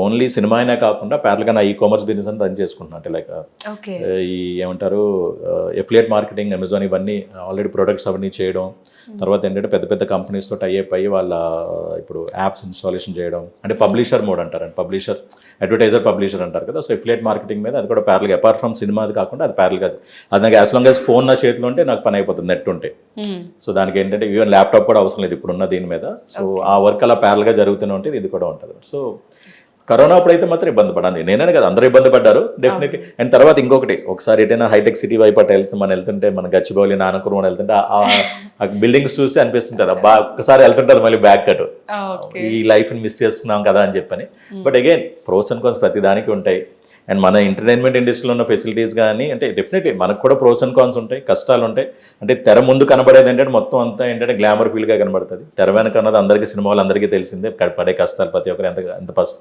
Only cinema అయినా కాకుండా ప్యారల్గా నా కామర్స్ బిజినెస్ అని రన్ చేసుకుంటున్నాను. అంటే లైక్ ఓకే. ఈ ఏమంటారు ఎఫిలియేట్ మార్కెటింగ్, అమెజాన్ ఇవన్నీ ఆల్రెడీ ప్రొడక్ట్స్ అవన్నీ చేయడం. తర్వాత ఏంటంటే పెద్ద పెద్ద కంపెనీస్తో టైఅప్ అయ్యి వాళ్ళ ఇప్పుడు యాప్స్ ఇన్స్టాలేషన్ చేయడం. అంటే పబ్లిషర్ మోడ్ అంటారండి. పబ్లిషర్, అడ్వర్టైజర్, పబ్లిషర్ అంటారు కదా. సో ఎఫిలియేట్ మార్కెటింగ్ మీద అది కూడా ప్యారల్గా, అపార్ట్ ఫ్రమ్ సినిమాది కాకుండా అది ప్యారల్గా, అది నాకు యాజ్ లాంగ్ యాజ్ ఫోన్ నా చేతిలో ఉంటే నాకు పని అయిపోతుంది, నెట్ ఉంటే. సో దానికి ఏంటంటే ఈవెన్ ల్యాప్టాప్ కూడా అవసరం లేదు ఇప్పుడున్న దీని మీద. సో ఆ వర్క్ అలా ప్యారల్గా జరుగుతూనే ఉంటుంది, ఇది కూడా ఉంటుంది. సో కరోనా అప్పుడైతే మాత్రం ఇబ్బంది పడాలి, నేనే కదా, అందరూ ఇబ్బంది పడ్డారు డెఫినెట్లీ. అండ్ తర్వాత ఇంకొకటి, ఒకసారి ఎటైనా హైటెక్ సిటీ వైపు అటు వెళ్తుంటే మన గచ్చిబౌలి, నానకురం వెళ్తుంటే ఆ బిల్డింగ్స్ చూసి అనిపిస్తుంటారు, అబ్బా ఒక్కసారి వెళ్తుంటారు మళ్ళీ బ్యాక్ అటు, ఈ లైఫ్ని మిస్ చేస్తున్నాం కదా అని చెప్పని. But again pros and cons ప్రతి దానికి ఉంటాయి. అండ్ మన ఎంటర్టైన్మెంట్ ఇండస్ట్రీలో ఉన్న ఫెసిలిటీస్ కానీ అంటే డెఫినెట్లీ మనకు కూడా ప్రోస్ అండ్ కాన్స్ ఉంటాయి, కష్టాలు ఉంటాయి. అంటే తెర ముందు కనబడేది ఏంటంటే మొత్తం అంతా ఏంటంటే గ్లామర్ ఫీల్గా కనబడుతుంది. తెర వెనక అన్నది అందరికీ, సినిమా వాళ్ళు అందరికీ తెలిసిందే, పడే కష్టాలు ప్రతి ఒక్కరు ఎంత కష్టం